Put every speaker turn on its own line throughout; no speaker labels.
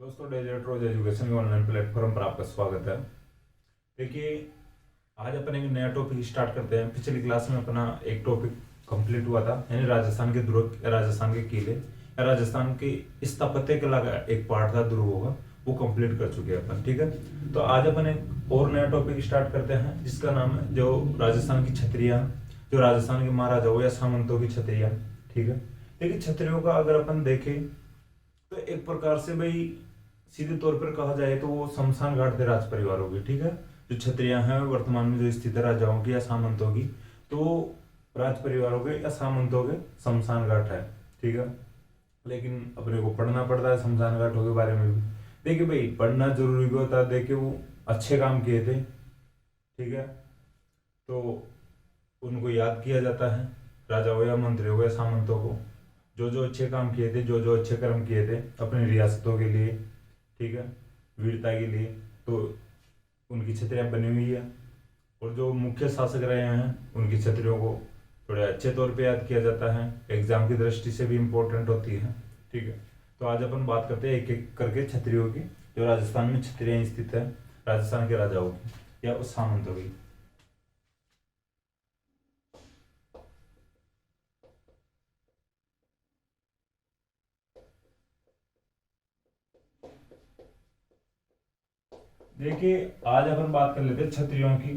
दोस्तों, डेजर्ट रोज एजुकेशन के online platform पर आपका स्वागत है। देखिए, आज अपन एक नया टॉपिक स्टार्ट करते हैं। पिछली क्लास में अपना एक टॉपिक कंप्लीट हुआ था, यानी राजस्थान के दुर्ग, राजस्थान के किले या राजस्थान की स्थापत्य कला का एक पार्ट था दुर्गों का, वो कंप्लीट कर चुके हैं अपन। ठीक है, तो आज अपन एक और नया टॉपिक स्टार्ट करते हैं जिसका नाम है जो राजस्थान की छतरियाँ, जो राजस्थान के महाराजाओं या सामंतों की छतरियाँ। ठीक है, देखिए छतरियों का अगर अपन देखें तो एक प्रकार से भाई सीधे तौर पर कहा जाए तो वो शमशान घाट थे राज परिवारों की। ठीक है, जो छतरियां हैं वर्तमान में जो स्थित है राजाओं की या सामंतों की, तो वो राज परिवारों के या सामंतों के शमशान घाट है। ठीक है, लेकिन अपने को पढ़ना पड़ता है शमशान घाटों के बारे में भी। देखिए भाई, पढ़ना जरूरी भी होता है। देखिए वो अच्छे काम किए थे, ठीक है, तो उनको याद किया जाता है, राजाओं या मंत्रियों को या सामंतों को, जो जो अच्छे काम किए थे, जो जो अच्छे कर्म किए थे अपनी रियासतों के लिए, ठीक है, वीरता के लिए, तो उनकी छतरियाँ बनी हुई है। और जो मुख्य शासक रहे हैं उनकी छतरियों को थोड़े अच्छे तौर पे याद किया जाता है, एग्जाम की दृष्टि से भी इम्पोर्टेंट होती है। ठीक है, तो आज अपन बात करते हैं एक एक करके छतरियों की, जो राजस्थान में छतरियाँ स्थित है राजस्थान के राजाओं की या उस सामंतों की। देखिए, आज अपन बात कर लेते हैं छतरियों की।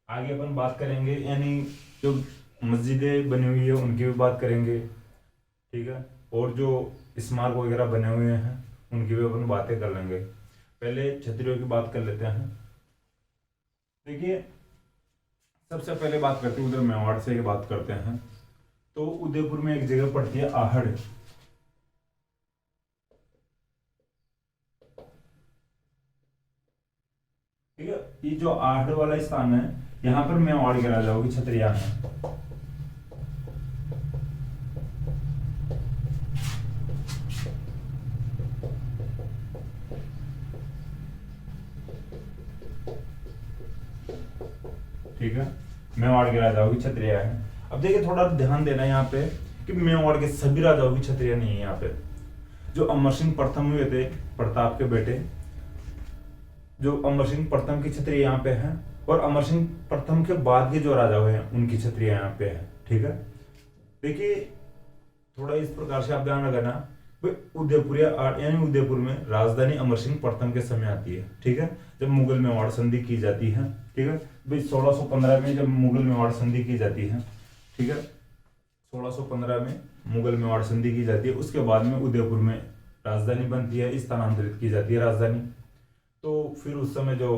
आगे अपन बात करेंगे, यानी जो मस्जिदें बनी हुई है उनकी भी बात करेंगे। ठीक है, और जो स्मारक वगैरह बने हुए हैं उनकी भी अपन बातें कर लेंगे। पहले छतरियों की बात कर लेते हैं। देखिए, सबसे पहले बात करते हैं उधर मेवाड़ से ही बात करते हैं। तो उदयपुर में एक जगह पड़ती है आहड़। ठीक है, ये जो आहड़ वाला स्थान है, यहाँ पर मेवाड़ के राजाओं की छतरियां हैं। ठीक है, मेवाड़ के राजाओं की छतरियां हैं। अब देखिए, थोड़ा ध्यान देना यहाँ पे कि मेवाड़ के सभी राजाओं की छतरियां नहीं है यहाँ पे। जो अमर सिंह प्रथम हुए थे, प्रताप के बेटे, जो अमर सिंह प्रथम की छतरी यहाँ पे है, और अमर सिंह प्रथम के बाद के जो राजा हुए हैं उनकी छतरियां यहाँ पे है। ठीक है, देखिए थोड़ा इस प्रकार से आप ध्यान रखना भाई, उदयपुर यानी उदयपुर में राजधानी अमर सिंह प्रथम के समय आती है। ठीक है, जब मुगल मेवाड़ संधि की जाती है। ठीक है भाई, 1615 में जब मुगल मेवाड़ संधि की जाती है। ठीक है, 1615 में मुगल मेवाड़ संधि की जाती है, उसके बाद में उदयपुर में राजधानी बनती है, स्थानांतरित की जाती है राजधानी। तो फिर उस समय जो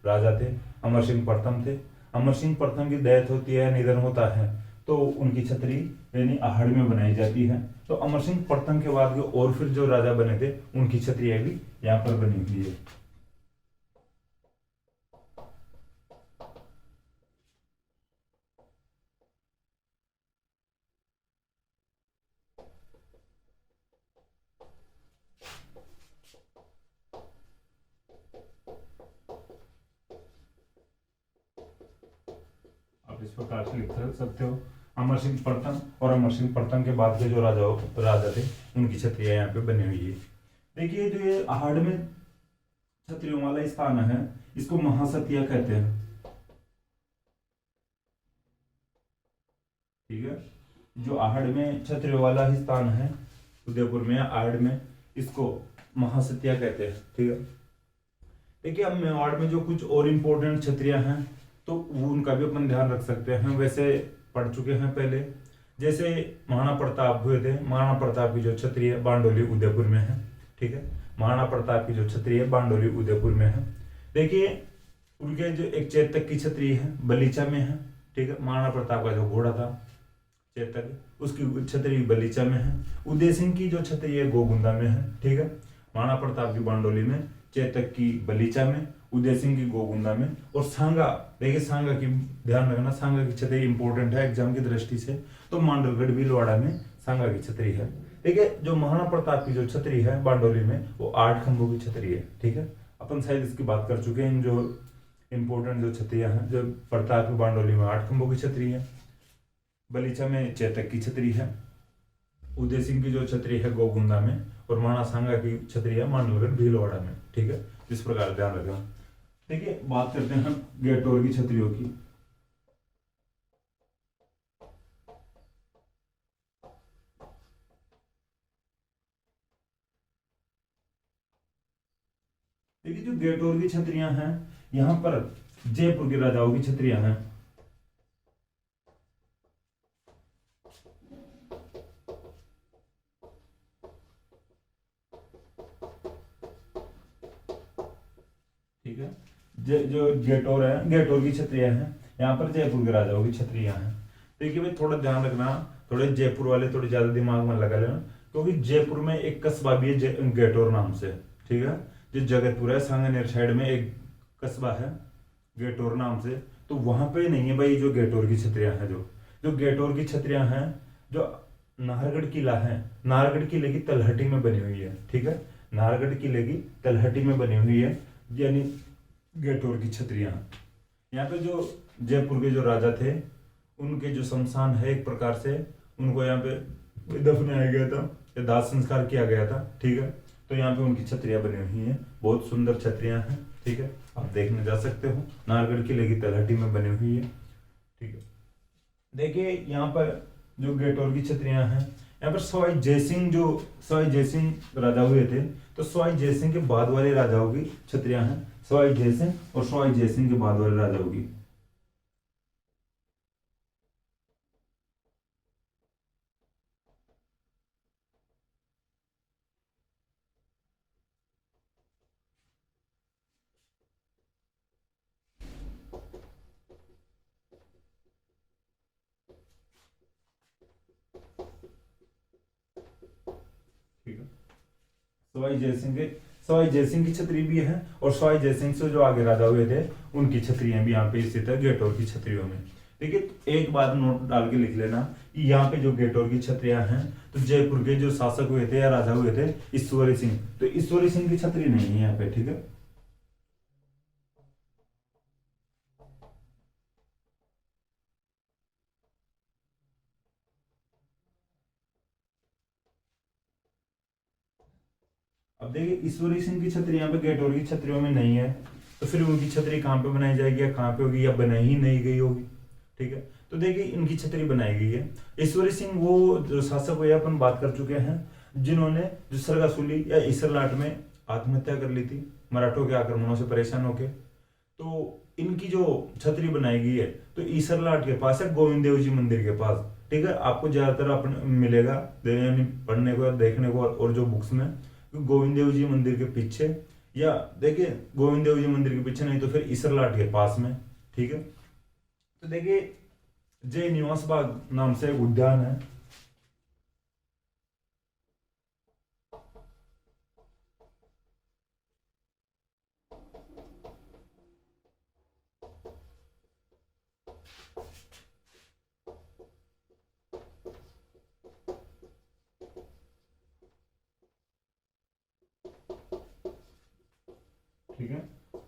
राजा थे अमर सिंह प्रथम थे, अमर सिंह प्रथम की डेथ होती है, निधन होता है, तो उनकी छतरी यानी आहड़ में बनाई जाती है। तो अमर सिंह प्रथम के बाद के और फिर जो राजा बने थे उनकी छतरियां भी यहाँ पर बनी हुई है। आप इस प्रकार से लिख सकते हो, अमर सिंह प्रथम और अमर सिंह प्रथम के बाद के जो राजा थे उनकी छतरियां यहाँ पे बनी हुई है। देखिए, जो ये आहड़ में छतरियों वाला स्थान है, इसको महासतिया कहते हैं। ठीक है, जो आहड़ में छतरियों वाला ही स्थान है उदयपुर में या आहड़ में, इसको महासतिया कहते हैं। ठीक है, देखिए अब मेवाड़ में जो कुछ और इम्पोर्टेंट छतरियां हैं तो वो उनका भी अपन ध्यान रख सकते हैं, वैसे पढ़ चुके हैं पहले। जैसे महाराणा प्रताप हुए थे, महाराणा प्रताप की जो छतरी है बांडोली उदयपुर में है। ठीक है, महाराणा प्रताप की जो छतरी है बांडोली उदयपुर में है। देखिए, उनके जो एक चेतक की छतरी है बलीचा में है। ठीक है, महाराणा प्रताप का जो घोड़ा था चेतक, उसकी छतरी बलीचा में है। उदय सिंह की जो छतरी है गोगुंदा में है। ठीक है, महाराणा प्रताप की बांडोली में, चेतक की बलीचा में, उदय सिंह की गोगुंदा में, और सांगा, देखिए सांगा की ध्यान रखना, सांगा की छतरी इंपॉर्टेंट है एग्जाम की दृष्टि से, तो मांडलगढ़ भीलवाड़ा में सांगा की छतरी है। देखिए, जो महाराणा प्रताप की जो छतरी है बांडोली में वो 8 खंभों की छतरी है। ठीक है, अपन शायद इसकी बात कर चुके हैं, जो इंपॉर्टेंट जो छतरियां हैं, जो प्रताप की बांडोली में 8 खंभों की छतरी है, बलीचा में चेतक की छतरी है। उदय सिंह की जो छतरी है गोगुंदा में, और माणा सांगा की छतरी है मांडलगढ़ भीलवाड़ा में। ठीक है, इस प्रकार ध्यान रखना। देखिए बात करते हैं हम गेटोर की छतरियों की। देखिए जो गेटोर की छतरियां हैं, यहां पर जयपुर के राजाओं की छतरियां हैं। ठीक है, जो गेटोर है, गेटोर की छतरियां हैं, यहाँ पर जयपुर के राजाओं की छतरियां हैं। देखिए भाई थोड़ा ध्यान रखना, थोड़े जयपुर वाले थोड़े ज्यादा दिमाग में लगा लेना, क्योंकि जयपुर में एक कस्बा भी है गेटोर नाम से। ठीक है, जो जगतपुर है सांगनेर साइड में एक कस्बा है गेटोर नाम से, तो वहां पे नहीं है भाई जो गेटोर की छतरियां हैं। जो गेटोर की छतरियां हैं, जो नाहरगढ़ किला है, नाहरगढ़ किले की तलहटी में बनी हुई है। ठीक है, नाहरगढ़ किले की तलहटी में बनी हुई है, यानी गेटोर की छतरियां। यहाँ पे जो जयपुर के जो राजा थे, उनके जो शमशान है, एक प्रकार से उनको यहाँ पे दफनाया गया था या दाह संस्कार किया गया था। ठीक है, तो यहाँ पे उनकी छतरियां बनी हुई हैं, बहुत सुंदर छतरियां हैं। ठीक है, आप देखने जा सकते हो, नाहरगढ़ किले की तलहटी में बनी हुई है। ठीक है, देखिए यहाँ पर जो गेटोर की छतरियां हैं, यहाँ पर सवाई जयसिंह राजा हुए थे, तो सवाई जयसिंह के बाद वाले राजाओं की छतरियां हैं, सवाई जयसिंह और सवाई जयसिंह के बाद वाले राजाओं की। ठीक है, सवाई जयसिंह की छतरी भी है, और सवाई जयसिंह से जो आगे राजा हुए थे उनकी छतरियां भी यहाँ पे स्थित है गेटोर की छतरियों में। देखिए एक बात नोट डाल के लिख लेना, यहाँ पे जो गेटोर की छतरियां हैं, तो जयपुर के जो शासक हुए थे या राजा हुए थे ईश्वरी सिंह, तो ईश्वरी सिंह की छतरी नहीं है यहाँ पे। ठीक है, अब देखिए ईश्वरी सिंह की छतरी यहाँ पे गेटोर की छतरियों में नहीं है, तो फिर उनकी छतरी कहाँ पे बनाई जाएगी या कहाँ पे होगी, या बनाई ही नहीं गई होगी। ठीक है, तो देखिए इनकी छतरी बनाई गई है। ईश्वरी सिंह वो जो शासक हुए अपन बात कर चुके हैं, जिन्होंने जो सरगासुली या इसरलाट में आत्महत्या कर ली थी मराठों के आक्रमणों से परेशान होके। तो इनकी जो छतरी बनाई गई है, तो ईसरलाट के पास है, गोविंद देव जी मंदिर के पास। ठीक है, आपको ज्यादातर अपन मिलेगा यानी पढ़ने को देखने को, और जो बुक्स में गोविंद देव जी मंदिर के पीछे, या देखिए गोविंद देव जी मंदिर के पीछे नहीं तो फिर इसरलाट के पास में। ठीक है, तो देखिए जय निवास बाग नाम से एक उद्यान है। ठीक है,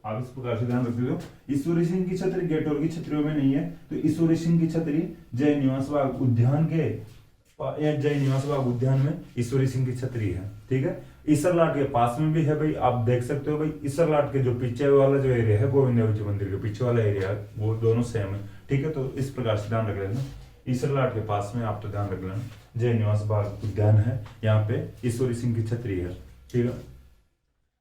आप इस प्रकार से ध्यान रखते हो। ईश्वरी सिंह की छतरी गेटोर की छतरियों में नहीं है, तो ईश्वरी सिंह की छतरी जय निवास बाग उद्यान के या जय निवास बाग उद्यान में ईश्वरी सिंह की छतरी है। ठीक है, ईसरलाट के पास में भी है भाई, आप देख सकते हो भाई, ईसरलाट के जो पीछे वाला जो एरिया है गोविंद देव जी मंदिर के पीछे वाला एरिया, वो दोनों सेम है। ठीक है, तो इस प्रकार से ध्यान रख लेना, ईसरलाट के पास में आप तो ध्यान रख लेना जय निवास बाग उद्यान है, यहाँ पे ईश्वरी सिंह की छतरी है। ठीक है,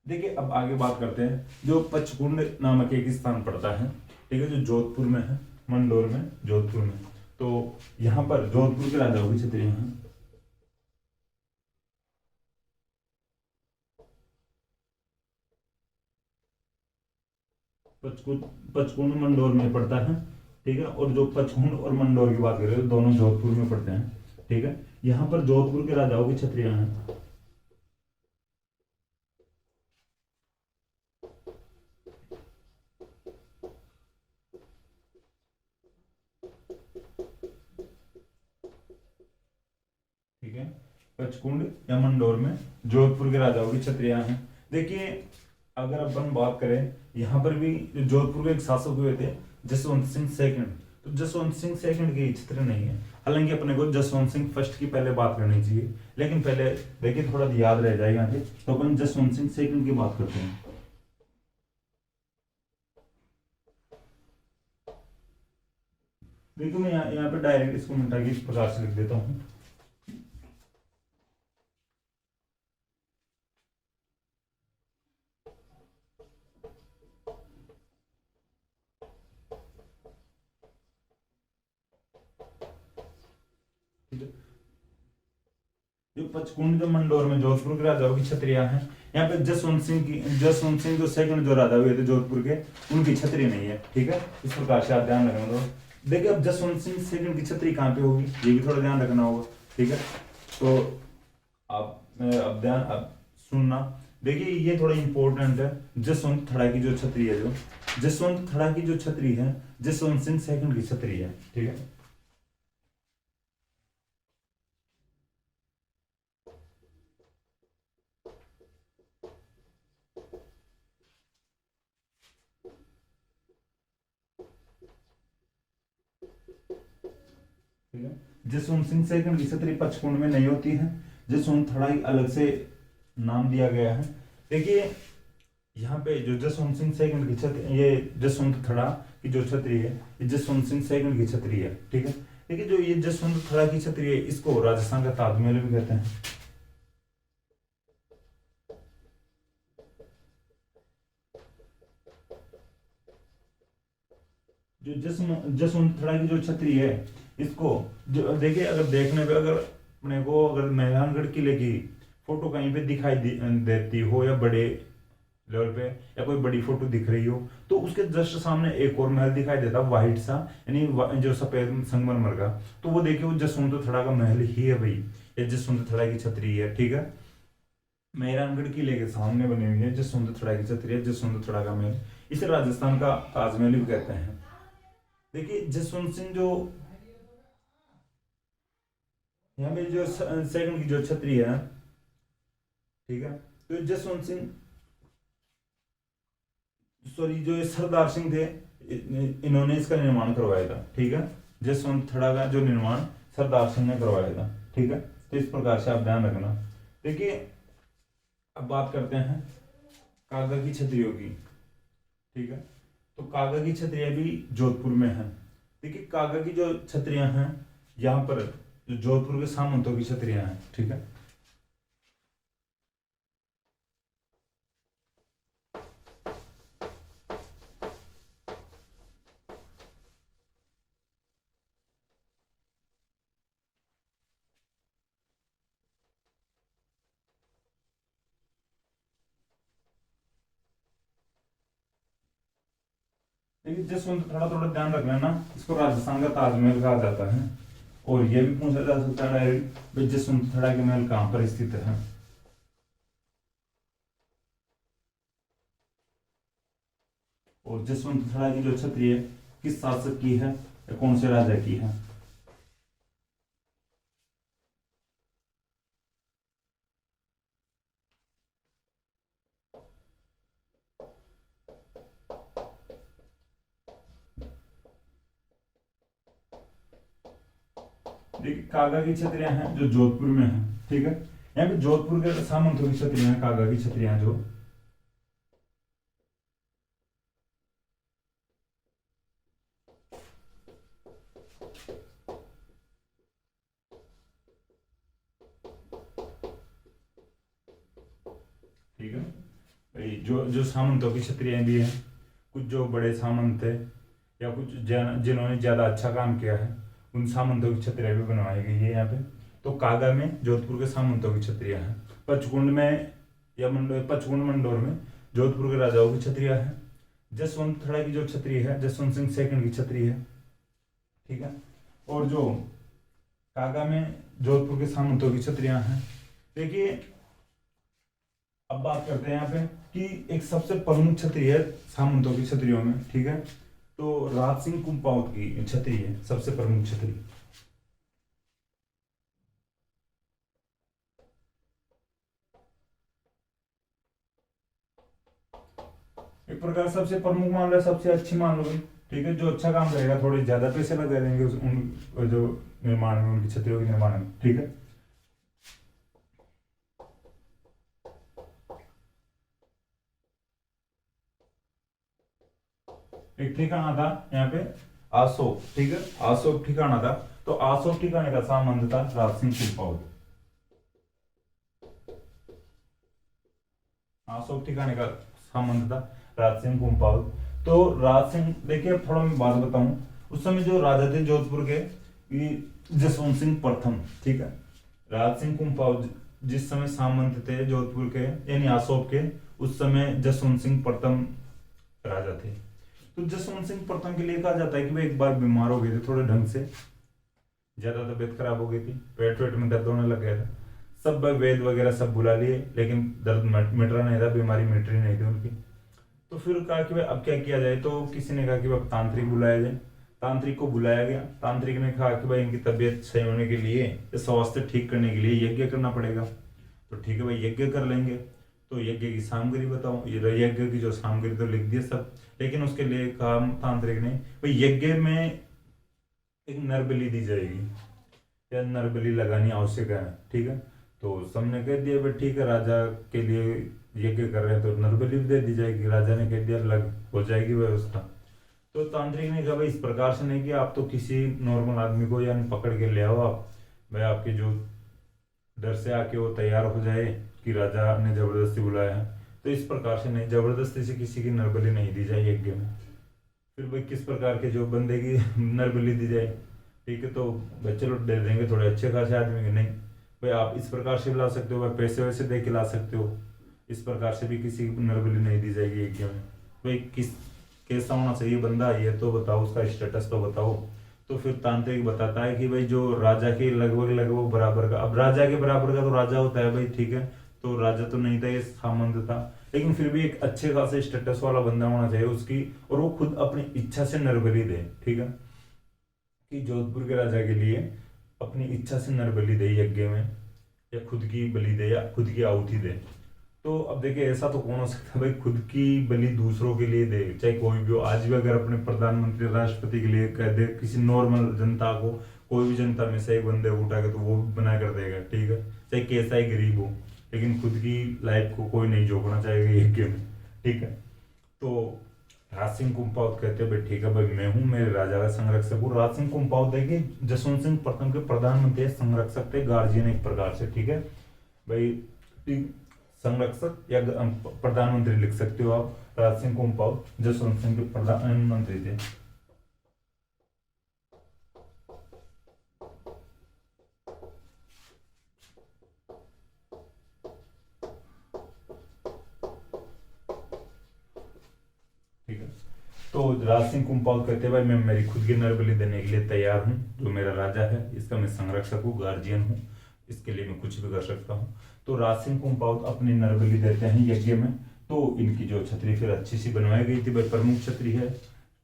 देखिए अब आगे बात करते हैं जो पचकुंड नामक एक स्थान पड़ता है। ठीक है, जो जोधपुर में है, मंडोर में, जोधपुर में, तो यहाँ पर जोधपुर के राजाओं की छतरियां हैं। पचकुंड पचकुंड मंडोर में पड़ता है। ठीक है, और जो पचकुंड और मंडोर की बात करें तो दोनों जोधपुर में पड़ते हैं। ठीक है, यहाँ पर जोधपुर के राजाओं की छतरियां हैं। ठीक है, पचकुंड या मंडोर में जोधपुर के राजाओं की छतरियां हैं। देखिए अगर अपन बात करें, यहाँ पर भी जो जोधपुर के एक शासक हुए थे जसवंत सिंह सेकंड, तो जसवंत सिंह सेकंड की छत्री नहीं है। हालांकि अपने को जसवंत सिंह फर्स्ट की पहले बात करनी चाहिए, लेकिन पहले देखिए थोड़ा याद रह जाएगा आगे, तो अपन जसवंत सिंह सेकंड की बात करते हैं। देखो मैं यहाँ पे डायरेक्ट इसको मिटा के इस प्रकार से लिख देता हूँ। ठीक है, जो पचकुंड जो मंडोर में जोधपुर के राजाओं की छत्रियां हैं, यहाँ पे जसवंत सिंह जो सेकंड जो राजा हुए थे जोधपुर के, उनकी छतरी नहीं है। ठीक है, इस प्रकार से आप ध्यान रखना। तो देखिए अब जसवंत सिंह सेकंड की छतरी कहाँ पे होगी, ये भी थोड़ा ध्यान रखना होगा। ठीक है, तो आप अब सुनना। देखिए ये थोड़ा इंपॉर्टेंट है। जसवंत थड़ा की जो छतरी है, जो जसवंत थड़ा की जो छतरी है, जसवंत सिंह सेकंड की छतरी है। ठीक है, ठीक है, जसवंत सिंह सेकंड की छतरी पचकुंड में नहीं होती है, जसवंत थड़ा की अलग से नाम दिया गया है। देखिए यहाँ पे जो जसवंत सिंह सेकंड की छतरी, ये जसवंत थड़ा की जो छतरी है, ये जसवंत सिंह सेकंड की छतरी है। ठीक है, देखिए जो ये जसवंत थड़ा की छतरी है, इसको राजस्थान का ताजमहल भी कहते हैं। जो जसवंत थड़ा की जो छतरी है, इसको जो देखिए, अगर देखने पे अगर अपने को अगर मेहरानगढ़ किले की फोटो कहीं पे दिखाई देती हो, या बड़े लेवल पे या कोई बड़ी फोटो दिख रही हो, तो उसके जस्ट सामने एक और महल दिखाई देता व्हाइट सा, यानी जो सफेद संगमरमर का, तो वो देखिए वो जसवंत थड़ा का महल ही है भाई, ये जसवंत थड़ा की छतरी है। ठीक है, मेहरानगढ़ किले के सामने बनी हुई है जसवंत थड़ा की छतरी है, जसवंत थड़ा का महल। इसे राजस्थान का ताजमहल भी कहते हैं। देखिए जसवंत सिंह जो यहाँ पे जो सेकंड की जो छतरी है, ठीक है, तो जसवंत सिंह, सॉरी जो ये सरदार सिंह थे, इन्होंने इसका निर्माण करवाया था। ठीक है, जसवंत थड़ा का जो निर्माण सरदार सिंह ने करवाया था। ठीक है, तो इस प्रकार से आप ध्यान रखना। देखिए अब बात करते हैं कागा की छतरियों की। ठीक है, तो कागा की छतरियां भी जोधपुर में है। देखिए कागा की जो छतरियां हैं, यहाँ पर जो जोधपुर के सामंतों की छतरियां हैं। ठीक है, देखिए जसवंत थोड़ा थोड़ा ध्यान रख लेना, इसको राजस्थान का ताजमहल कहा जाता है। और यह भी पूछा जा सकता है डायरेक्ट, जसवंत थड़ा के महल कहाँ पर स्थित है। और जसवंत थड़ा की जो छतरी है, किस शासक की है या कौन से राजा की है। देखिए कागा की छतरियां हैं जो जोधपुर में है। ठीक है, यहाँ पे जोधपुर के सामंतों की छतरियां हैं, कागा की छतरियां जो। ठीक है भाई, जो जो सामंतों की छतरियां भी हैं, कुछ जो बड़े सामंत थे या कुछ जिन्होंने ज्यादा अच्छा काम किया है, उन सामंतों की छतरियां भी बनवाई गई है यहाँ पे। तो कागा में जोधपुर के सामंतों की छतरियां हैं, पचकुंड में या पचकुंड मंडोर में जोधपुर के राजाओं की छतरियां हैं। जसवंत थड़ा की जो छतरी है, जसवंत सिंह सेकंड की छतरी है। ठीक है, और जो कागा में जोधपुर के सामंतों की छतरियां हैं। देखिए अब बात करते हैं यहाँ पे कि एक सबसे प्रमुख छतरी है सामंतों की छतरियों में। ठीक है, तो राज सिंह कुंपावत की छतरी है सबसे प्रमुख छतरी। एक प्रकार सबसे प्रमुख मान लो, सबसे अच्छी मान लो भाई, ठीक है। जो अच्छा काम करेगा थोड़े ज्यादा पैसे लगा देंगे उन जो निर्माण में, उनकी छतरियों के निर्माण में, ठीक है। एक ठिकाना था यहाँ पे आसोप, ठीक है, आसोप ठिकाना था। तो आसोप ठिकाने का संबंध था राज सिंह कुंपावत। आसोप ठिकाने का संबंध था राज सिंह कुंपावत। तो राज सिंह, देखिए अब थोड़ा मैं बात बताऊं, उस समय जो राजा थे जोधपुर के, ये जसवंत सिंह प्रथम, ठीक है। राज सिंह कुंपावत जिस समय सामंत थे जोधपुर के यानी आसोप के, उस समय जसवंत सिंह प्रथम राजा थे। तो जसवंत सिंह प्रथम के लिए कहा जाता है कि वे एक बार बीमार हो गए थे थोड़े ढंग से, ज्यादा तबीयत खराब हो गई थी, पेट वेट में दर्द होने लग गया था। सब वैद वगैरह सब बुला लिए, लेकिन दर्द मिट रहा नहीं था, बीमारी मिट रही नहीं थी उनकी। तो फिर कहा कि भाई अब क्या किया जाए, तो किसी ने कहा कि भाई तांत्रिक बुलाया जाए। तांत्रिक को बुलाया गया। तांत्रिक ने कहा कि भाई इनकी तबीयत सही होने के लिए, स्वास्थ्य ठीक करने के लिए यज्ञ करना पड़ेगा। तो ठीक है भाई, यज्ञ कर लेंगे। तो यज्ञ की सामग्री बताओ, ये यज्ञ की जो सामग्री तो लिख दिया सब, लेकिन उसके लिए कहा तांत्रिक ने भाई यज्ञ में एक नर बलि दी जाएगी या नर बलि लगानी आवश्यक है, ठीक है। तो सबने कह दिया भाई ठीक है, राजा के लिए यज्ञ कर रहे हैं तो नर बलि भी दे दी जाएगी। राजा ने कह दिया लग हो जाएगी व्यवस्था। तो तांत्रिक ने कहा भाई इस प्रकार से नहीं कि आप तो किसी नॉर्मल आदमी को यानी पकड़ के ले आओ आप, भाई आपके जो डर से आके वो तैयार हो जाए कि राजा ने जबरदस्ती बुलाया है। तो इस प्रकार से नहीं, जबरदस्ती से किसी की नरबली नहीं दी जाए यज्ञ में। फिर भाई किस प्रकार के जो बंदे की नरबली दी जाए, ठीक है। तो भाई चलो दे देंगे थोड़े अच्छे खासे आदमी के, नहीं भाई आप इस प्रकार से भी ला सकते हो, भाई पैसे वैसे दे के ला सकते हो, इस प्रकार से भी किसी की नरबली नहीं दी जाएगी यज्ञ में। भाई किस कैसा होना चाहिए बंदा, ये तो बताओ, उसका स्टेटस तो बताओ। तो फिर तांत्रिक बताता है कि भाई जो राजा के लगभग लगभग बराबर का, अब राजा के बराबर का तो राजा होता है भाई, ठीक है। तो राजा तो नहीं था, ये सामंत था, लेकिन फिर भी एक अच्छे खासे स्टेटस वाला बंदा होना चाहिए उसकी, और वो खुद अपनी इच्छा से नरबली दे, ठीक है। कि जोधपुर के राजा के लिए अपनी इच्छा से नरबली दे यज्ञ में, या खुद की बलि दे या खुद की आहुति दे। तो अब देखिए ऐसा तो कौन हो सकता है भाई खुद की बलि दूसरों के लिए दे, चाहे कोई भी हो। आज भी अगर अपने प्रधानमंत्री राष्ट्रपति के लिए कह दे किसी नॉर्मल जनता को, कोई भी जनता में से एक बंदे को उठा के, तो वो बना कर देगा, ठीक है, चाहे कैसा ही गरीब हो। लेकिन खुद की लाइफ को कोई नहीं झोंकना चाहेगा यज्ञ में, ठीक है। तो राज सिंह कुंपावत कहते हैं भाई ठीक है भाई, मैं हूँ, मेरे राजा का संरक्षक हूँ। राज सिंह कुंपावत देखिए जसवंत सिंह प्रथम के प्रधानमंत्री, संरक्षक थे, गार्जियन एक प्रकार से, ठीक है भाई। संरक्षक या प्रधानमंत्री लिख सकते हो आप। राज सिंह कुंपावत जसवंत सिंह के प्रधानमंत्री थे। ठीक है। तो राज सिंह कुंपावत कहते हैं भाई मैं मेरी खुद की नरबली देने के लिए तैयार हूँ, जो मेरा राजा है इसका मैं संरक्षक हूँ, गार्जियन हूँ, इसके लिए मैं कुछ भी कर सकता हूँ। तो राज सिंह कुंपावत अपनी नरबली देते हैं यज्ञ में। तो इनकी जो छतरी फिर अच्छी सी बनवाई गई थी भाई, प्रमुख छतरी है,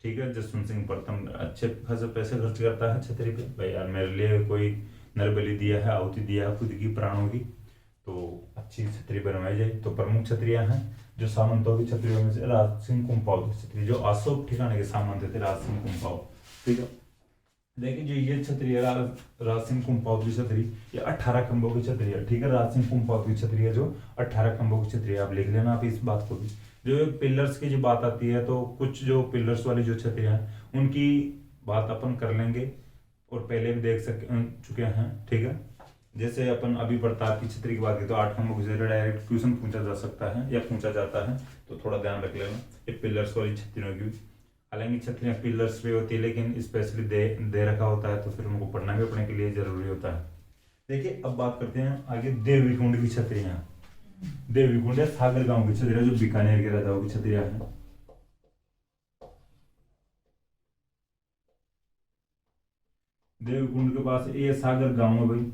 ठीक है। जसवंत सिंह प्रथम अच्छे खासे पैसे खर्च करता है छतरी पे, भाई यार मेरे लिए कोई नरबली दिया है, आहुति दिया है खुद की प्राणों की, तो अच्छी छतरी बनवाई जाए। तो प्रमुख छतरियां हैं जो सामंतों की छतरियों में से राज सिंह कुंपावत की छतरी, जो अशोक ठिकाने के सामंत थे राज सिंह कुंपावत, ठीक है। देखिए जो ये छतरी है राज सिंह कुंपावत की छतरी, ये 18 खंभों की छतरी है, ठीक है। राज सिंह कुंपावत की छतरी है जो 18 खंभों की छतरी है, आप लिख लेना आप इस बात को भी। जो पिलर्स की जो बात आती है, तो कुछ जो पिलर्स वाली जो छतरियां हैं उनकी बात अपन कर लेंगे, और पहले भी देख चुके हैं, ठीक है। जैसे अपन अभी प्रताप की छतरी की बात करें तो 8 खंभों की छतरी डायरेक्ट क्वेश्चन पूछा जा सकता है या पूछा जाता है, तो थोड़ा ध्यान रख लेना ये पिलर्स वाली छतरियों की भी। हालांकि छतरियां पिलर्स पे होती है, लेकिन स्पेशली दे रखा होता है, तो फिर उनको पढ़ना भी अपने के लिए जरूरी होता है। देखिए अब बात करते हैं आगे देवी कुंड की छतरियां। देवी कुंड है सागर गांव की छतरियां, जो बीकानेर के राजाओं की छतरियां हैं। देवी कुंड के पास ये सागर गांव है भाई,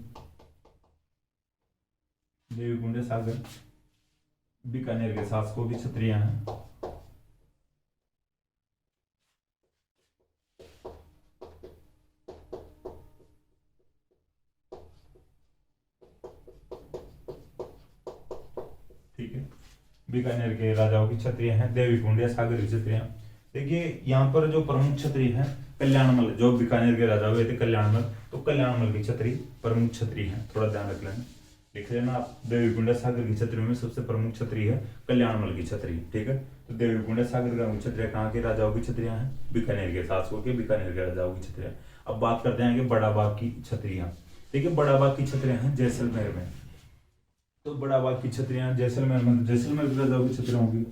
देवी कुंड है सागर, बीकानेर के शासकों की छतरियां हैं। ठीक है, बीकानेर के राजाओं की छतरियां हैं, देवी कुंड या सागर की छतरियां। देखिए यहाँ पर जो प्रमुख क्षत्रिय है कल्याणमल, जो बीकानेर के राजा हुए थे कल्याणमल, तो कल्याणमल की क्षत्रिय प्रमुख क्षत्रिय है, थोड़ा ध्यान रख लेना, लिख लेना आप। देवीकुंड सागर की क्षत्रियों में सबसे प्रमुख क्षत्रिय है कल्याणमल की क्षत्रिय, ठीक है। तो देवीकुंड सागर का क्षत्रिय कहाँ के राजाओं की क्षत्रिय हैं? बीकानेर के, शासकों के, बीकानेर के राजाओं की क्षत्रिय। अब बात करते हैं कि बड़ा बाग की क्षत्रिय। देखिए बड़ा बाग की क्षत्रिय हैं जैसलमेर में, तो बड़ा बाग की क्षत्रिय जैसलमेर में, जैसलमेर के राजाओं की क्षत्रिय होगी।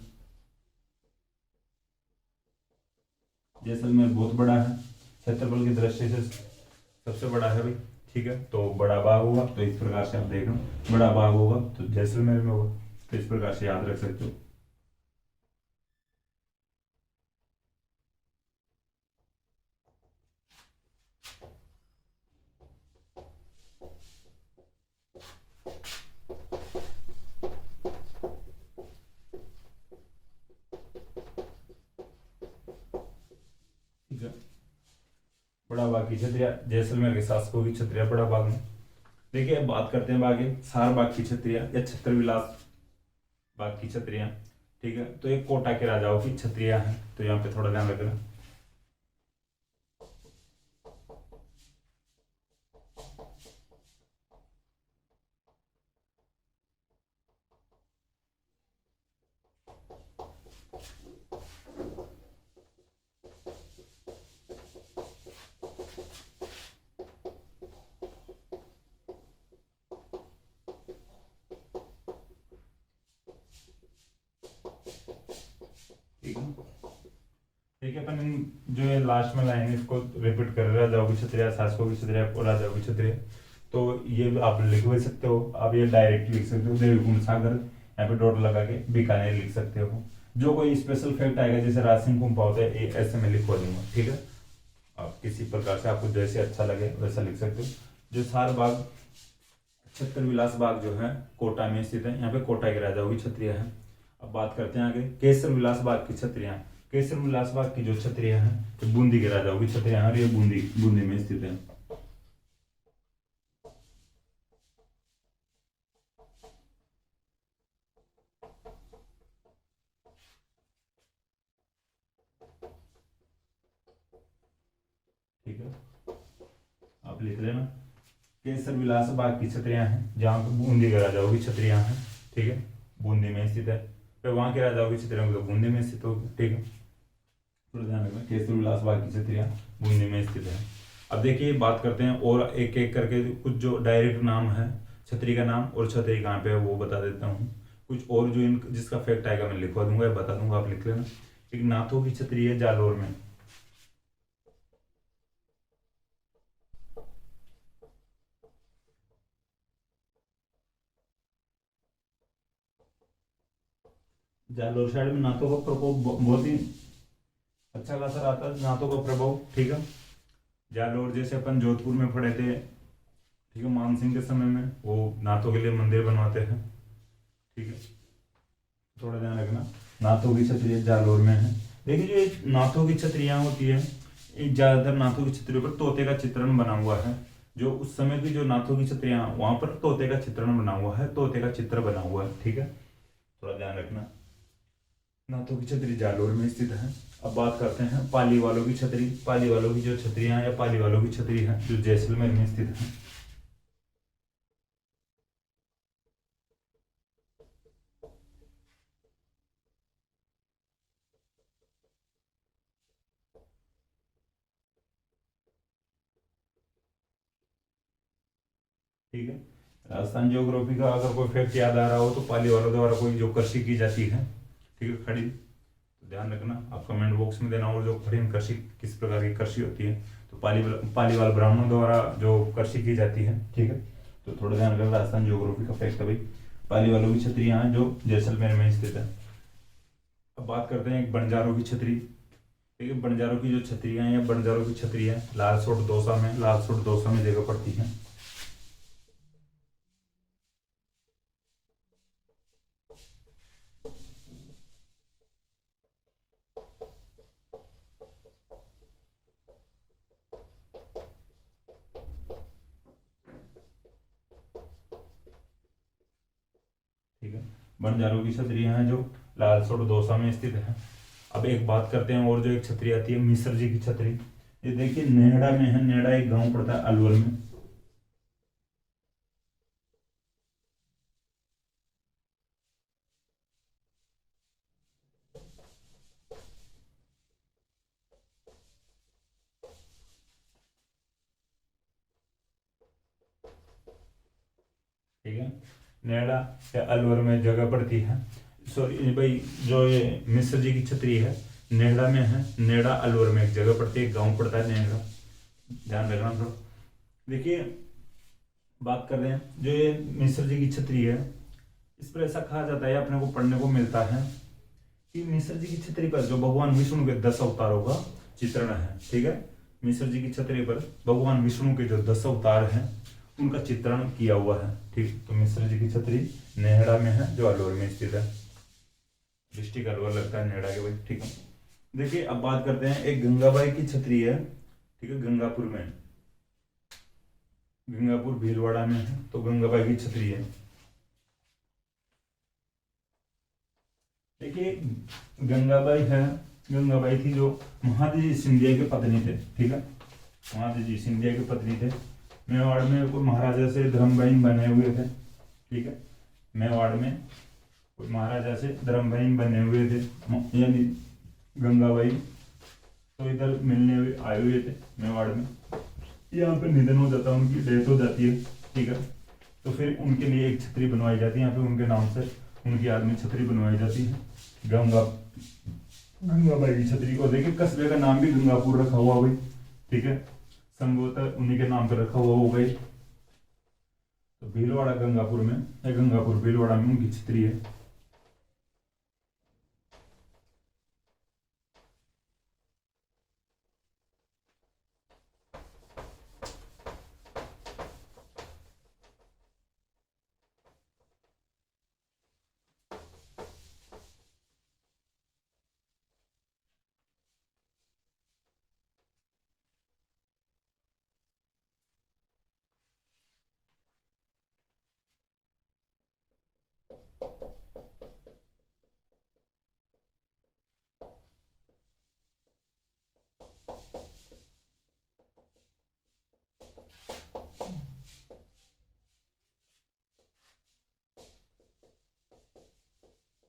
जैसलमेर बहुत बड़ा है, क्षेत्रफल की दृष्टि से सबसे बड़ा है भाई, ठीक है। तो बड़ा बाग होगा, तो इस प्रकार से आप देख लो, बड़ा बाग होगा तो जैसलमेर में होगा, तो इस प्रकार से याद रख सकते हो। ठीक है, बड़ा बाग की क्षत्रिय जैसलमेर के शासकों की क्षत्रिय बड़ा बाग में। देखिए अब बात करते हैं आगे सार बाग की क्षत्रिय या छत्रविलास बाग की क्षत्रिय, ठीक है। तो एक कोटा के राजाओं की क्षत्रिय है, तो यहाँ पे थोड़ा ध्यान रखना। ठीक है, ठीक है, अपन जो ये लास्ट में लाइन है इसको रिपीट कर रहे हैं, राजाओं की क्षत्रिय, शासकों की क्षत्रिय और राजाओं की क्षत्रिय। तो ये आप लिख भी सकते हो, आप ये डायरेक्ट लिख सकते हो देवीकुंड सागर, यहाँ पे डॉट लगा के बीकानेर लिख सकते हो। जो कोई स्पेशल फैक्ट आएगा जैसे रासिंग कुंभा होता है ऐसे में लिखवा दूंगा, ठीक है। आप किसी प्रकार से आपको जैसे अच्छा लगे वैसा लिख सकते हो। जो सार बाग छत्र विलास बाग जो है कोटा में स्थित है, यहाँ पे कोटा के राजाओं की क्षत्रिय है। अब बात करते हैं आगे केसर विलास बाग की क्षत्रिय। केसर विलास बाग की जो क्षत्रिय है तो बूंदी के राजाओं की क्षत्रिय है, और ये बूंदी बूंदी में स्थित है। ठीक है, आप लिख लेना केसर विलास बाग की क्षत्रिया हैं, जहाँ पे बूंदी के राजाओं की क्षत्रिया हैं, ठीक है, बूंदी में स्थित है। फिर वहां के राजाओं की क्षत्रिया तो बूंदी में स्थित होगी, ठीक है। थोड़ा ध्यान रखना केसर विलास बाग की क्षत्रिया बूंदी में स्थित है। अब देखिए बात करते हैं और एक एक करके कुछ जो डायरेक्ट नाम है छतरी का नाम और छतरी कहाँ पे है वो बता देता हूँ। कुछ और जो इन जिसका फैक्ट आएगा मैं लिखवा दूंगा, बता दूंगा, आप लिख लेना। एक नाथों की छतरी है जालोर में, जालोर साइड में नाथों का प्रकोप बहुत ही अच्छा खासा रहा था, नाथों का प्रभाव, ठीक है। जालोर जैसे अपन जोधपुर में पढ़े थे, ठीक है, मानसिंह के समय में वो नाथों के लिए मंदिर बनवाते हैं, ठीक है। थोड़ा ध्यान रखना, नाथों की छतरियाँ जालोर में है। देखिए जो ये नाथों की छतरियाँ होती है, ज्यादातर नाथों की छतरियों पर तोते का चित्रण बना हुआ है। जो उस समय की जो नाथों की छतरियाँ वहां पर तोते का चित्रण बना हुआ है, तोते का चित्र बना हुआ है, ठीक है। थोड़ा ध्यान रखना, नाथों की छतरी जालोर में स्थित है। अब बात करते हैं पाली वालों की छतरी। पाली वालों की जो छतरियां या पाली वालों की छतरी है जो जैसलमेर में स्थित है। ठीक है, राजस्थान ज्योग्राफी का अगर कोई फैक्ट याद आ रहा हो तो पाली वालों द्वारा कोई जो कृषि की जाती है, ठीक है, खड़ी, तो ध्यान रखना, आप कमेंट बॉक्स में देना। और जो खड़ी कृषि किस प्रकार की कृषि होती है, तो पाली वाले ब्राह्मणों द्वारा जो कृषि की जाती है, ठीक है। तो थोड़ा ध्यान रखना, राजस्थान ज्योग्राफी का फैक्ट है भाई, पाली वालों की छतरियां हैं जो जैसलमेर में स्थित है। अब बात करते हैं एक बंजारों की छतरी। ठीक है, बंजारों की जो छतरियां हैं या बंजारों की छतरी है लालसोट दौसा में, लालसोट दौसा में जगह पड़ती है। ठीक है, बंजारों की छतरियां हैं जो लालसोट दौसा में स्थित है। अब एक बात करते हैं, और जो एक छतरी आती है मिश्र जी की छतरी, ये देखिए नेहड़ा में है। नेहड़ा एक गांव पड़ता है अलवर में। ठीक है, नेहड़ा या अलवर में जगह पड़ती है। सॉरी भाई, जो ये मिश्र जी की छतरी है नेहड़ा में है। नेहड़ा अलवर में एक जगह पड़ती है, गांव पड़ता है नेहड़ा, ध्यान रखना थोड़ा। देखिए बात कर रहे हैं जो ये मिश्र जी की छतरी है, इस पर ऐसा कहा जाता है, अपने को पढ़ने को मिलता है कि मिश्र जी की छतरी पर जो भगवान विष्णु के 10 अवतारों का चित्रण है। ठीक है, मिश्र जी की छतरी पर भगवान विष्णु के जो 10 अवतार हैं उनका चित्रण किया हुआ है। ठीक, तो मिश्र जी की छतरी नेहड़ा में है, जो अलवर में स्थित है। डिस्ट्रिक्ट अलवर लगता है नेहड़ा के भाई। ठीक है, देखिए अब बात करते हैं, एक गंगाबाई की छतरी है। ठीक है, गंगापुर में, गंगापुर भीलवाड़ा में है, तो गंगाबाई की छतरी है। देखिए गंगाबाई है, गंगाबाई थी जो महादजी सिंधिया के पत्नी थे। ठीक है, महादजी सिंधिया के पत्नी थे। मेवाड़ में कोई महाराजा से धर्मभाई बने हुए थे। ठीक है, मेवाड़ में कोई महाराजा से धर्मभाई बने हुए थे, यानी गंगाबाई तो इधर मिलने आए हुए थे मेवाड़ में। यहाँ पे निधन हो जाता है, उनकी डेथ हो जाती है। ठीक है, तो फिर उनके लिए एक छतरी बनवाई जाती है यहाँ पे, उनके नाम से उनकी याद में छतरी बनवाई जाती है, गंगाबाई की छतरी। और देखिए कस्बे का नाम भी गंगापुर रखा हुआ भाई। ठीक है, संभवतः उन्हीं के नाम पर रखा हुआ हो गई। तो भीलवाड़ा गंगापुर में है, गंगापुर भीलवाड़ा में उनकी छतरी है।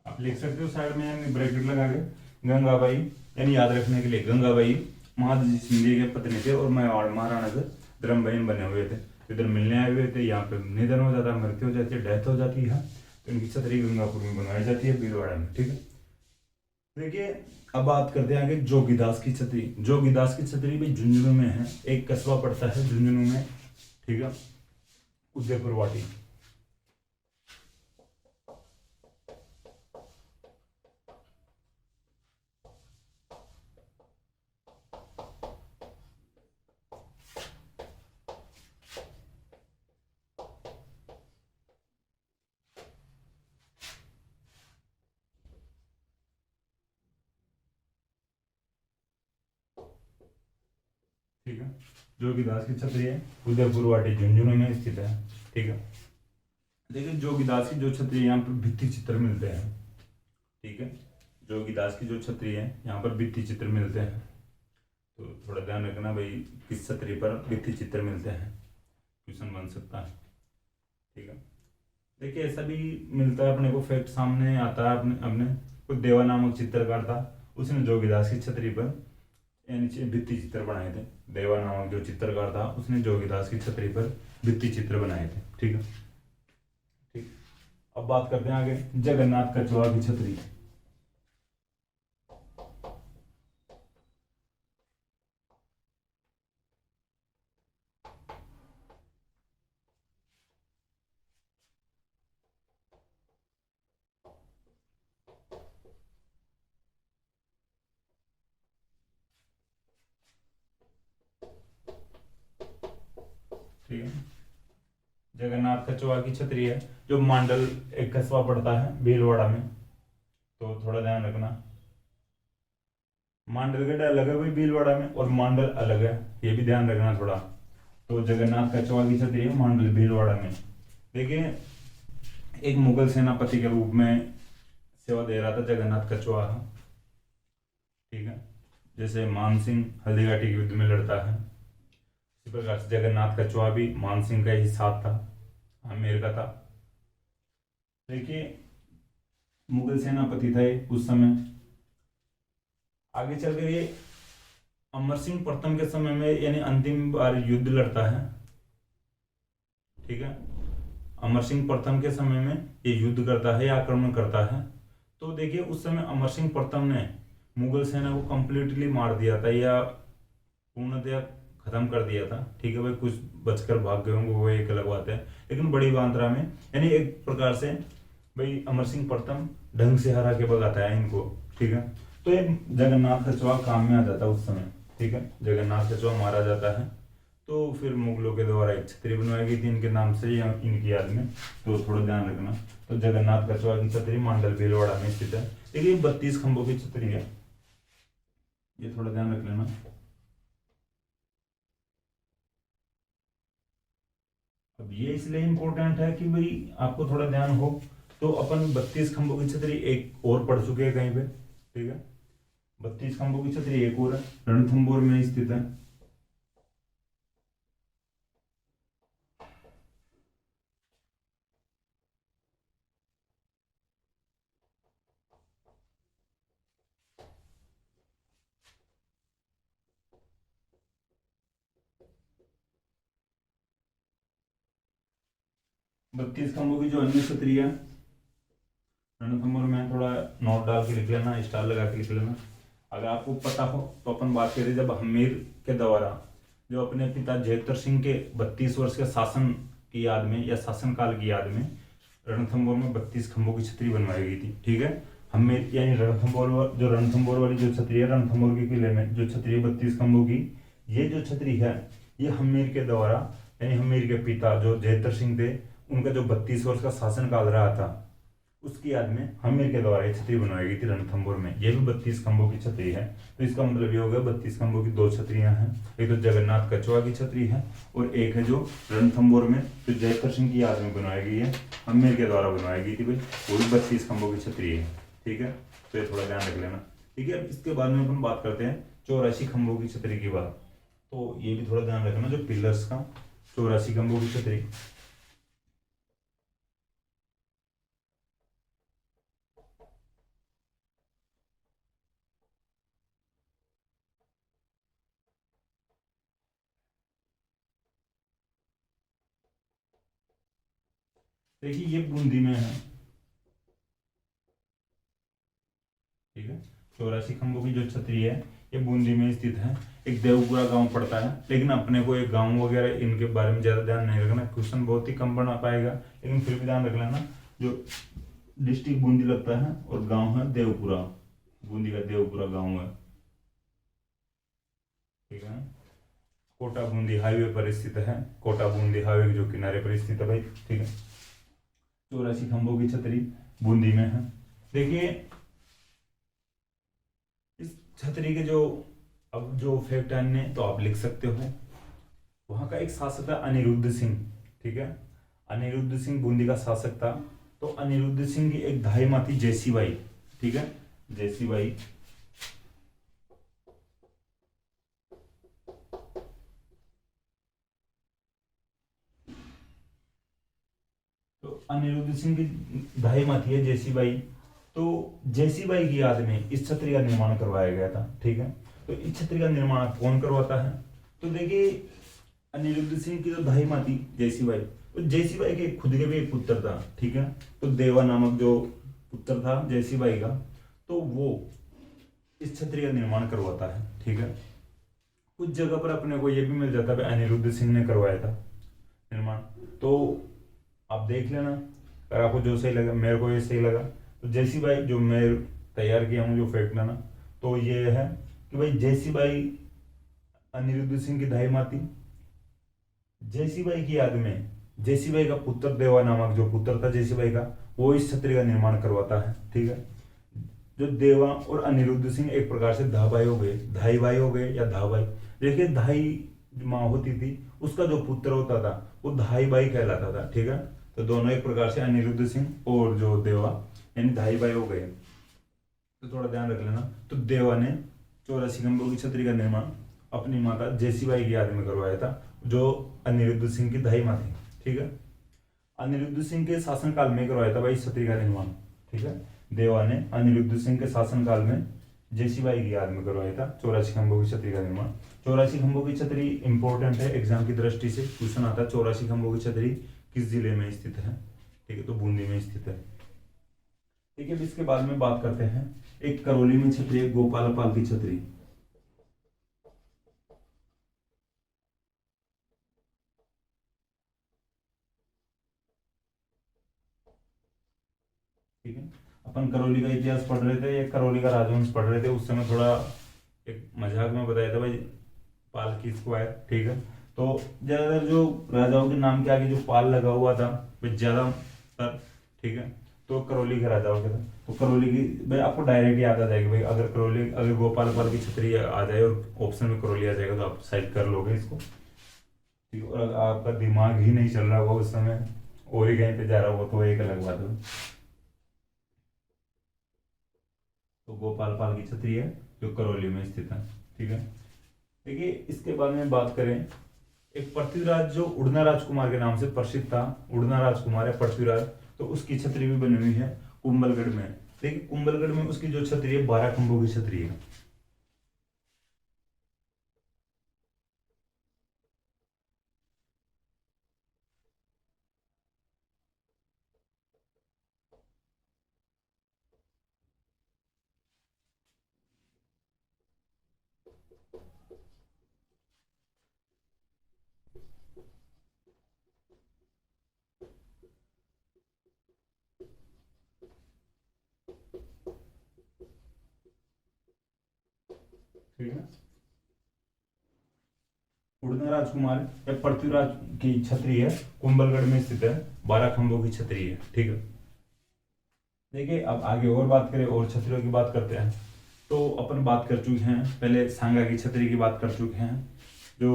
आप लिख सकते हो साइड में ब्रैकेट लगा के, गंगाबाई, यानी याद रखने के लिए, गंगाबाई महादजी सिंधिया के पत्नी थे और मेवाड़ महाराणा के धर्मभाई बने हुए थे। इधर मिलने आए हुए थे, यहाँ पे निधन हो जाता है, मृत्यु हो जाती है, डेथ हो जाती है, तो इनकी छतरी गंगापुर में बनवाई जाती है, भीलवाड़ा में। ठीक है, देखिए अब बात करते हैं आगे जोगीदास की छतरी। जोगीदास की छतरी भी झुंझुनू में है, एक कस्बा पड़ता है झुंझुनू में। ठीक है, उदयपुर वाटी। ठीक है, जोगीदास की छतरी है, उदयपुर वाटी झुंझुनू में स्थित है। ठीक है, देखिए जोगीदास की जो छतरी है यहाँ पर भित्ति चित्र मिलते हैं। ठीक है, जोगीदास की जो छतरी है यहाँ पर भित्ति चित्र मिलते हैं, तो थोड़ा ध्यान रखना भाई, किस छतरी पर भित्ति चित्र मिलते हैं, क्वेश्चन बन सकता है। ठीक है, देखिए ऐसा भी मिलता है अपने को, फैक्ट सामने आता है अपने अपने कोई देवा नामक चित्रकार था, उसने जोगीदास की छतरी पर यानी भित्ति चित्र बनाए थे। देवा नामक जो चित्रकार था उसने जोगीदास की छतरी पर भित्ति चित्र बनाए थे। ठीक है, ठीक, अब बात करते हैं आगे जगन्नाथ कछुआ की छतरी। ठीक है, जगन्नाथ कछुआ की छतरी है, जो मांडल एक कस्बा पड़ता है भीलवाड़ा में, तो थोड़ा ध्यान रखना। मांडलगढ़ अलग है भाई भीलवाड़ा में, और मांडल अलग है, ये भी ध्यान रखना थोड़ा। तो जगन्नाथ कछुआ की छतरी है मांडल भीलवाड़ा में। देखिए एक मुगल सेनापति के रूप में सेवा दे रहा था जगन्नाथ कछुआ, ठीक है। जैसे मानसिंह हल्दीघाटी के युद्ध में लड़ता है, इसी प्रकार से जगन्नाथ कछुआ भी मानसिंह का ही साथ था, आमेर का था। देखिए मुगल सेनापति थे उस समय। आगे चल कर ये अमर सिंह प्रथम के समय में यानी अंतिम बार युद्ध लड़ता है, ठीक है। अमर सिंह प्रथम के समय में ये युद्ध करता है या आक्रमण करता है। तो देखिए उस समय अमर सिंह प्रथम ने मुगल सेना को कंप्लीटली मार दिया था या पूर्णतया खत्म कर दिया था, ठीक है भाई। कुछ बचकर भाग गए होंगे वो एक अलग बात है, लेकिन बड़ी मात्रा में यानी एक प्रकार से भाई अमर सिंह प्रथम ढंग से हरा के भगाता है इनको, ठीक है। तो ये जगन्नाथ कछुआ काम में आ जाता है उस समय, ठीक है। जगन्नाथ कछुआ मारा जाता है, तो फिर मुगलों के द्वारा एक छतरी बनवाई गई थी इनके नाम से या इनकी याद में, तो थोड़ा ध्यान रखना। तो जगन्नाथ कछुआ की छतरी मांडल भीलवाड़ा में स्थित है। देखिए 32 खंभों की छतरी है, ये थोड़ा ध्यान रख लेना। अब ये इसलिए इम्पोर्टेंट है कि भाई आपको थोड़ा ध्यान हो। तो अपन 32 खंभों की छतरी एक और पढ़ चुके हैं कहीं पे, ठीक है। 32 खंभों की छतरी एक और है, रणथंभौर में स्थित है। बत्तीस खंभों की जो अन्य छतरी है रणथंभौर में, थोड़ा नोट डाल के लिख लेना, स्टार लगा के लिख लेना। अगर आपको पता हो तो अपन बात करें जब हमीर के द्वारा जो अपने पिता जयतर सिंह के 32 वर्ष के शासन की याद में या शासनकाल की याद में रणथंभौर में 32 खंभों की छतरी बनवाई गई थी, ठीक है। हमीर यानी रणथंभौर वाली जो छतरी है रणथंभौर के किले में जो छतरी है 32 खंभों की, ये जो छतरी है ये हमीर के द्वारा यानी हमीर के पिता जो जयतर सिंह थे उनका जो 32 वर्ष का शासनकाल रहा था उसकी याद में हमीर के द्वारा ये छतरी बनवाई गई थी रणथंभौर में। ये भी 32 खंभों की छतरी है। तो इसका मतलब ये हो गया 32 खंभों की दो छतरियां हैं, एक तो जगन्नाथ कछुआ की छतरी है और एक है जो रणथंभौर में जो जयकर सिंह की याद में बनवाई गई है, हमीर के द्वारा बनवाई गई थी भाई, वो भी 32 खंभों की छतरी है, ठीक है। तो ये थोड़ा ध्यान रख लेना, ठीक है। इसके बाद में अपन बात करते हैं 84 खंभों की छतरी की बात। तो ये भी थोड़ा ध्यान रखना, जो पिलर्स का 84 खंभों की छतरी। देखिए ये बूंदी में है, ठीक है। 84 खंभों की जो छतरी है ये बूंदी में स्थित है। एक देवपुरा गांव पड़ता है, लेकिन अपने को एक गांव वगैरह इनके बारे में ज्यादा ध्यान नहीं रखना, क्वेश्चन बहुत ही कम बना पाएगा, लेकिन फिर भी ध्यान रख लेना। जो डिस्ट्रिक्ट बूंदी लगता है और गांव है देवपुरा, बूंदी का देवपुरा गांव है, ठीक है। कोटा बूंदी हाईवे पर स्थित है, कोटा बूंदी हाईवे के जो किनारे पर स्थित है भाई, ठीक है। 84 खंभों की छतरी बूंदी में है। देखिए इस छतरी के जो अब जो फैक्ट अन्य तो आप लिख सकते हो। वहां का एक शासक था अनिरुद्ध सिंह, ठीक है। अनिरुद्ध सिंह बूंदी का शासक था। तो अनिरुद्ध सिंह की एक धाई माँ थी जैसीबाई, ठीक है, जैसीबाई। तो अनिरुद्ध सिंह की धाई माँ थी जैसीबाई। तो जैसीबाई की याद में इस छतरी का निर्माण करवाया गया था, ठीक है। तो इस छतरी का निर्माण कौन करवाता है? तो देखिए अनिरुद्ध सिंह की जो धाई माँ थी जैसीबाई, तो जैसीबाई के खुद के भी एक पुत्र था, ठीक है। तो देवा नामक जो पुत्र था जैसीबाई का, तो वो इस छतरी का निर्माण करवाता है, ठीक है। कुछ जगह पर अपने को ये भी मिल जाता है अनिरुद्ध सिंह ने करवाया था निर्माण। तो आप देख लेना, अगर आपको जो सही लगा, मेरे को ये सही लगा। तो जैसीबाई जो मैं तैयार किया हूँ जो फैक्ट लेना, तो ये है कि भाई जैसीबाई अनिरुद्ध सिंह की धाई माँ थी। जैसीबाई की याद में जैसीबाई का पुत्र देवा नामक जो पुत्र था जैसीबाई का, वो इस छतरी का निर्माण करवाता है, ठीक है। जो देवा और अनिरुद्ध सिंह एक प्रकार से धाई भाई हो गए या धाई। देखिए धाई माँ होती थी, उसका जो पुत्र होता था वो धाई भाई कहलाता था, ठीक है। तो दोनों एक प्रकार से अनिरुद्ध सिंह और जो देवा यानी धाई भाई हो गए। तो थोड़ा ध्यान रख लेना। तो देवा ने 84 खंभों की छतरी का निर्माण अपनी माता जैसीबाई की याद में करवाया था, जो अनिरुद्ध सिंह की दाई माँ थी। ठीक है, अनिरुद्ध सिंह के शासनकाल में करवाया था भाई छतरी का निर्माण। ठीक है, देवा ने अनिरुद्ध सिंह के शासनकाल में जैसीबाई की याद में करवाया था 84 खंभों की छतरी का निर्माण। 84 खंभों की छतरी इंपॉर्टेंट है एग्जाम की दृष्टि से, क्वेश्चन आता है 84 खंभों की छतरी किस जिले में स्थित है। ठीक है, तो बूंदी में स्थित है। ठीक है, इसके बाद में बात करते हैं एक करौली में छतरी है गोपाल पाल की छतरी। ठीक है, अपन करौली का इतिहास पढ़ रहे थे या करौली का राजवंश पढ़ रहे थे, उस समय थोड़ा एक मजाक में बताया था भाई पाल की स्क्वायर। ठीक है, तो ज्यादातर जो राजाओं के नाम के आगे जो पाल लगा हुआ था वो ज्यादातर, ठीक है, तो करौली के राजाओं के था। तो करौली की भाई आपको डायरेक्ट याद आ जाएगी भाई, अगर करौली अगर गोपाल पाल की छतरी आ जाए और ऑप्शन में करौली आ जाएगा तो आप साइड कर लोगे इसको। ठीक है, और अगर आपका दिमाग ही नहीं चल रहा होगा उस समय और ही कहीं पे जा रहा होगा तो एक अलग बात है। तो गोपाल पाल की छतरी है जो करौली में स्थित है। ठीक है, देखिए इसके बारे में बात करें, एक पृथ्वीराज जो उड़ना राजकुमार के नाम से प्रसिद्ध था, उड़ना राजकुमार है पृथ्वीराज, तो उसकी छतरी भी बनी हुई है कुंभलगढ़ में। देखिए कुंभलगढ़ में उसकी जो छतरी है 12 खंभों की छतरी है। ठीक है, उड़ना राजकुमार या पृथ्वीराज की छतरी है, कुंभलगढ़ में स्थित है, 12 खंभों की छतरी है। ठीक है, देखिए अब आगे और बात करें और छतरियों की बात करते हैं, तो अपन बात कर चुके हैं पहले सांगा की छतरी की बात कर चुके हैं, जो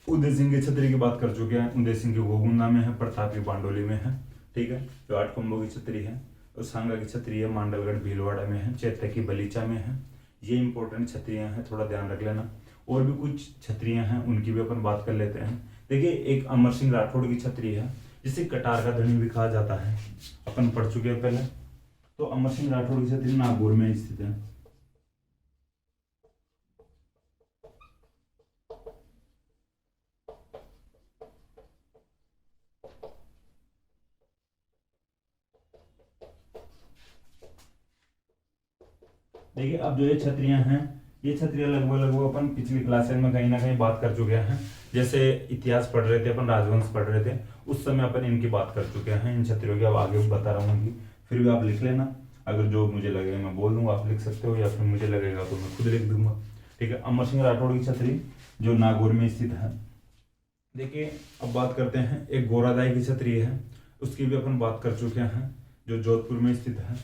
उदय सिंह की छतरी की बात कर चुके हैं, उदय सिंह की गोगुंदा में है, प्रताप की पांडोली में है। ठीक है, जो 8 खंभों की छतरी है, और सांगा की छतरी है मांडलगढ़ भीलवाड़ा में है, चैत्य की बलीचा में है। ये इंपॉर्टेंट छतरियां हैं, थोड़ा ध्यान रख लेना। और भी कुछ छतरियां हैं उनकी भी अपन बात कर लेते हैं। देखिए एक अमर सिंह राठौड़ की छतरी है जिसे कटार का धनी भी कहा जाता है, अपन पढ़ चुके हैं पहले। तो अमर सिंह राठौड़ की छतरी नागौर में स्थित है। देखिए अब जो ये छतरियां हैं, ये छतरियां लगभग लगभग अपन पिछली क्लासेस में कहीं ना कहीं बात कर चुके हैं। जैसे इतिहास पढ़ रहे थे अपन, राजवंश पढ़ रहे थे, उस समय अपन इनकी बात कर चुके हैं। इन छतरियों की अब आगे बता रहा हूँ, फिर भी आप लिख लेना। अगर जो मुझे लगेगा मैं बोल दूंगा, आप लिख सकते हो, या फिर मुझे लगेगा तो मैं खुद लिख दूंगा। ठीक है, अमर सिंह राठौड़ की छतरी जो नागौर में स्थित है। देखिए अब बात करते हैं एक गोरादाई की छतरी है, उसकी भी अपन बात कर चुके हैं, जो जोधपुर में स्थित है।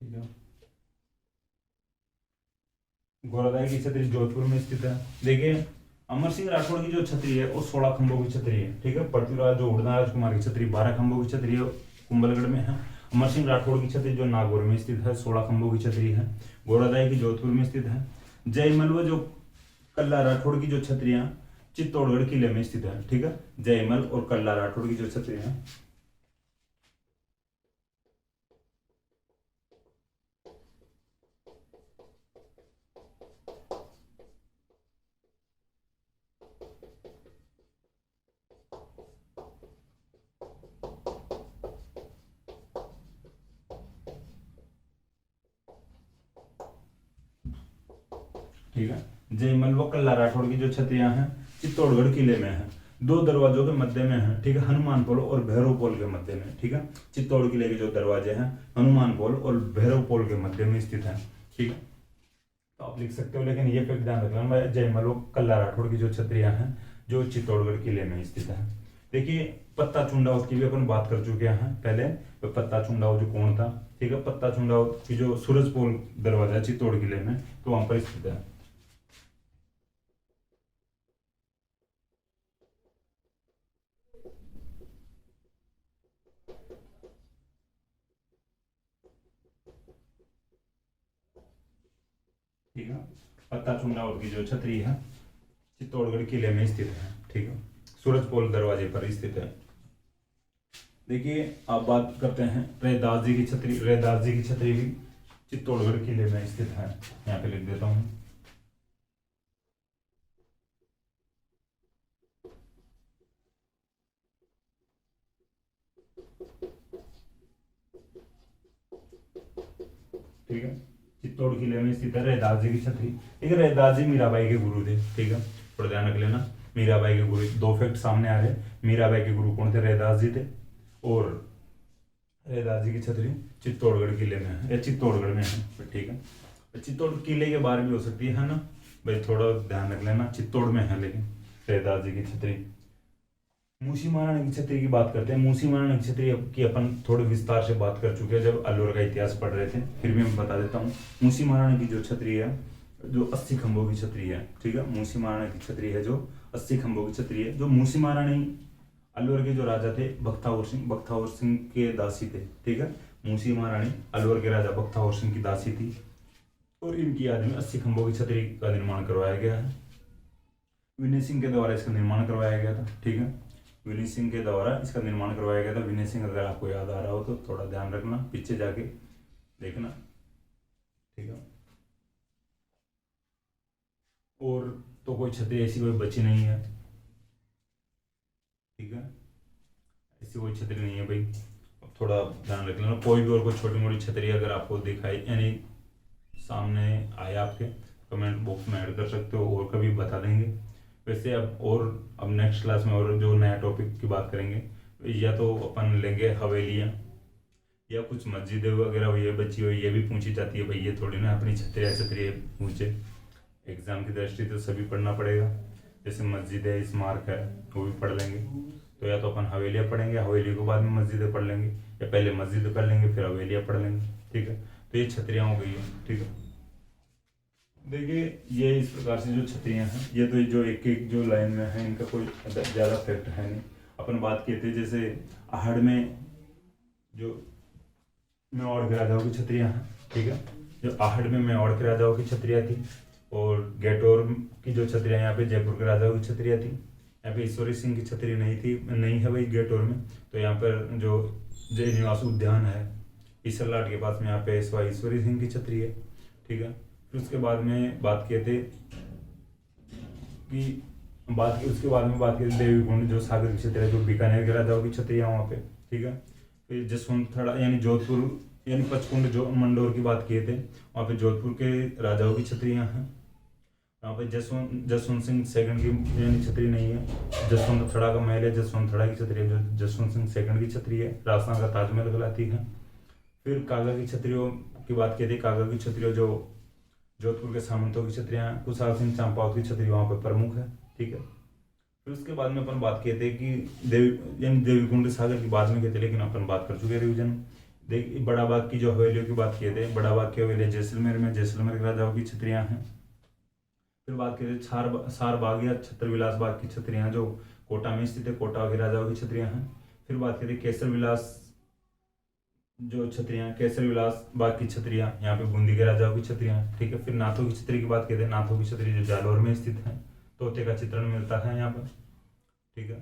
ठीक है, गोरादाई की छतरी जोधपुर में स्थित है। देखिए अमर सिंह राठौड़ की जो छतरी है वो 16 खंभों की छतरी है। ठीक है, पृथ्वीराज जो उड़ना राजकुमार की छतरी 12 खंभों की छतरी है, कुंभलगढ़ में है। अमर सिंह राठौड़ की छतरी जो नागौर में स्थित है 16 खंभों की छतरी है। गोरादाई की जोधपुर में स्थित है। जयमल जो कल्ला राठौड़ की जो छतरियां चित्तौड़गढ़ किले में स्थित है। ठीक है, जयमल और कल्ला राठौड़ की जो छतरियां, ठीक है, जयमल व कल्ला राठौड़ की जो छतरियां हैं चित्तौड़गढ़ किले में है, 2 दरवाजों के मध्य में है। ठीक है, हनुमान पोल और भैरव पोल के मध्य में। ठीक है, चित्तौड़ किले के जो दरवाजे हैं हनुमान पोल और भैरव पोल के मध्य में स्थित है। ठीक है, तो आप लिख सकते हो, लेकिन ये फैक्ट ध्यान रखना, जयमल व कल्ला राठौड़ की जो छतरियां हैं जो चित्तौड़गढ़ किले में स्थित है। देखिए पत्ता चुंडावत की भी अपन बात कर चुके हैं पहले, तो पत्ता चुंडावत जो कौन था। ठीक है, पत्ता चुंडावत की जो सूरजपोल दरवाजा है चित्तौड़ किले में, तो वहां पर स्थित है। ठीक है। पत्ता चुंडावत की जो छतरी है चित्तौड़गढ़ किले में स्थित है। ठीक है, सूरजपोल दरवाजे पर स्थित है। देखिए अब बात करते हैं रैदास जी की छतरी। रैदास जी की छतरी भी चित्तौड़गढ़ किले में स्थित है। यहाँ पे लिख देता हूँ। ठीक है, चित्तौड़ किले में स्थित है रैदास जी की छतरी। ठीक है, रैदास जी मीराबाई के गुरु थे। ठीक है, थोड़ा ध्यान रख लेना, मीराबाई के गुरु। दो फैक्ट सामने आ रहे। मीराबाई के गुरु कौन थे? रैदास जी थे। और रैदास जी की छतरी चित्तौड़गढ़ किले में है या चित्तौड़गढ़ में है। ठीक है, चित्तौड़ किले के बाहर भी हो सकती है ना भाई, थोड़ा ध्यान रख लेना। चित्तौड़ में है लेकिन रैदास जी की छतरी। मूसी महाराणी की छतरी की बात करते हैं। मूसी महाराणी की छतरी की अपन थोड़े विस्तार से बात कर चुके हैं जब अलवर का इतिहास पढ़ रहे थे, फिर भी मैं बता देता हूँ। मूसी महाराणी की जो छतरी है, जो 80 खंभों की छतरी है। ठीक है, मूसी महाराणी की छतरी है जो 80 खंभों की छतरी है। जो मूसी महाराणी अलवर के जो राजा थे बख्तावर सिंह के दासी थे। ठीक है, मूसी महारानी अलवर के राजा बख्तावर सिंह की दासी थी और इनकी याद में 80 खंभों की छतरी का निर्माण करवाया गया है। विनय सिंह के द्वारा इसका निर्माण करवाया गया था। ठीक है, विनय सिंह के द्वारा इसका निर्माण करवाया गया था। विनय सिंह अगर आपको याद आ रहा हो तो थोड़ा ध्यान रखना, पीछे जाके देखना। ठीक है, और तो कोई छतरी ऐसी कोई बची नहीं है। ठीक है, ऐसी कोई छतरी नहीं है भाई, थोड़ा ध्यान रख लेना। कोई भी और कोई छोटी मोटी छतरी अगर आपको दिखाई यानी सामने आए आपके, कमेंट बॉक्स में ऐड कर सकते हो और कभी बता देंगे। वैसे अब नेक्स्ट क्लास में और जो नया टॉपिक की बात करेंगे, या तो अपन लेंगे हवेलियाँ या कुछ मस्जिदें वगैरह ये बची हुई, ये भी पूछी जाती है भाई। ये थोड़ी ना अपनी छतरी पूछे, एग्जाम की दृष्टि तो सभी पढ़ना पड़ेगा। जैसे मस्जिद है, स्मारक है, वो भी पढ़ लेंगे। तो या तो अपन हवेलियाँ पढ़ेंगे, हवेली को बाद में मस्जिदें पढ़ लेंगे, या पहले मस्जिद कर लेंगे फिर हवेलियाँ पढ़ लेंगे। ठीक है, तो ये छतरियाँ हो गई है। ठीक है, देखिए ये इस प्रकार से जो छतरियाँ हैं, ये तो जो एक एक जो लाइन में है इनका कोई ज़्यादा फैक्ट है नहीं। अपन बात किए थे जैसे आहड़ में जो मेवाड़ के राजाओं की छतरियाँ हैं। ठीक है, जो आहड़ में मेवाड़ के राजाओं की छतरियाँ थी, और गेटोर की जो छतरियाँ यहाँ पे जयपुर के राजाओं की छतरियाँ थी। यहाँ पे ईश्वरी सिंह की छतरी नहीं है भाई गेटोर में। तो यहाँ पर जो जय निवास उद्यान है ईसरलाट के पास में, यहाँ पे ईश्वरी सिंह की छतरी है। ठीक है, फिर उसके बाद में बात किए थे कि उसके बाद में बात की देवी कुंड जो सागर की छतरी है, जो बीकानेर के राजाओं की छतरी है वहाँ पे। ठीक है, फिर जसवंतथड़ा यानी जोधपुर यानी पचकुंड जो मंडोर की बात किए थे, वहाँ पे जोधपुर के राजाओं की छतरियाँ हैं। यहाँ पे जसवंत सिंह सेकंड की यानी छतरी नहीं है। जसवंतथड़ा का महल है, जसवंतथड़ा की छतरी है जो जसवंत सिंह सेकंड की छतरी है। राजस्थान का ताजमहल कहलाती है। फिर कागा की छतरियों की बात की थी। कागा की छतरियों जो जोधपुर के सामंतों की छतरियाँ, कुशाल सिंह चंपावत की छतरी वहाँ पर प्रमुख है। ठीक है, फिर उसके बाद में अपन बात किए थे कि देवी कुंड सागर की बात में किए थे, लेकिन अपन बात कर चुके रिविजन। देख बड़ा बाग की जो हवेलियों की बात किए थे, बड़ा बाग की हवेली जैसलमेर में, जैसलमेर के राजाओं की छतरियाँ हैं। फिर बात करें सार बाग या छत्रविलास बाग की छतरियाँ जो कोटा में स्थित है, कोटा के राजाओं की छतरियाँ हैं। फिर बात करें केसर विलास जो छतरियाँ, केसर विलास बाग की छतरियाँ, यहाँ पे बूंदी के राजाओं की छतरियाँ। ठीक है, फिर नाथों की छतरी की बात कहते हैं। नाथों की छतरी जो जालौर में स्थित है, तोते का चित्रण मिलता है यहाँ पर। ठीक है,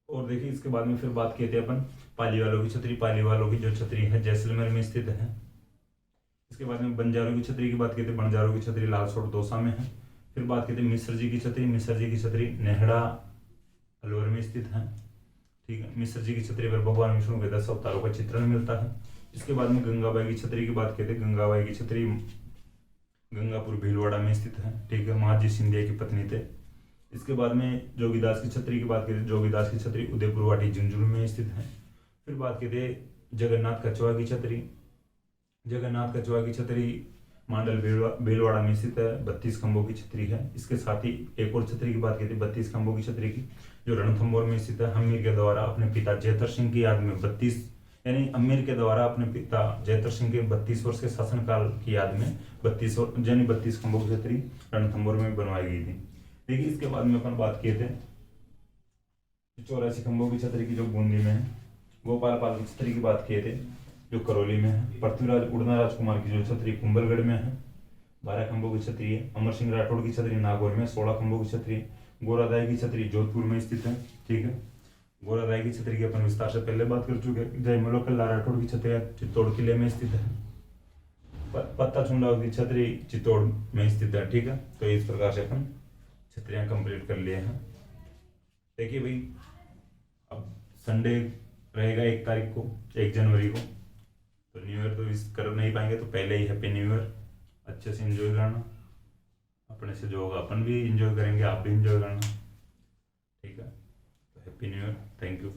और देखिए इसके बाद में फिर बात किए थे अपन पाली वालों की छतरी। पाली वालों की जो छतरी है जैसलमेर में स्थित है। इसके बाद में बंजारों की छतरी की बात की थी। बंजारों की छतरी लालसोट दौसा में है। फिर बात की थी मिश्र जी की छतरी। मिश्र जी की छतरी नेहड़ा अलवर में स्थित है। ठीक है, मिश्र जी की छतरी पर भगवान विष्णु के 10 अवतारों का चित्रण मिलता है। इसके बाद में गंगाबाई की छतरी की बात की थी। गंगाबाई की छतरी गंगापुर भीलवाड़ा में स्थित है। ठीक है, महाजी सिंधिया की पत्नी थे। इसके बाद में जोगीदास की छतरी की बात की थी। जोगीदास की छतरी उदयपुर वाटी झुंझुनू में स्थित है। फिर बात की थी जगन्नाथ कछुआ की छतरी। जगन्नाथ कछुआ की छतरी मांडल भीलवाड़ा में स्थित है। 32 खंभों की छतरी है। इसके साथ ही एक और छतरी की बात की थी 32 खंभों की छतरी की, जो रणथंभौर में स्थित है। हमीर के द्वारा अपने पिता जयतर सिंह की याद में 32 यानी अमीर के द्वारा अपने पिता जयतर सिंह के 32 वर्ष के शासनकाल की याद में 32 खंभों की छतरी रणथंभौर में बनवाई गई थी। देखिए इसके बाद में अपन बात किए थे 84 खंभों की छतरी की जो बूंदी में है। गोपाल की छतरी की बात किए थे जो करौली में है। पृथ्वीराज उड़ना राजकुमार की जो छतरी कुंभलगढ़ में है। 12 खंभों की छतरी है। अमर सिंह राठौड़ की छतरी नागौर में, 16 खंभों की छतरी है। गोरादाई की छतरी जोधपुर में स्थित है। ठीक है, गोरादाई की छतरी की अपन विस्तार से पहले बात कर चुके हैं। जय मलोकल राठौड़ की छतरी चित्तौड़ किले में स्थित है। पत्ता चुंडाव की छतरी चित्तौड़ में स्थित है। ठीक है, तो इस प्रकार से अपन छतरियां कंप्लीट कर लिए हैं। देखिए भाई, अब संडे रहेगा 1 तारीख को, 1 जनवरी को, तो न्यू ईयर तो विश कर नहीं पाएंगे, तो पहले ही हैप्पी न्यू ईयर, अच्छे से एंजॉय करना। अपने से जो होगा अपन भी एंजॉय करेंगे, आप भी एंजॉय करना। ठीक है, तो happy new year, thank you.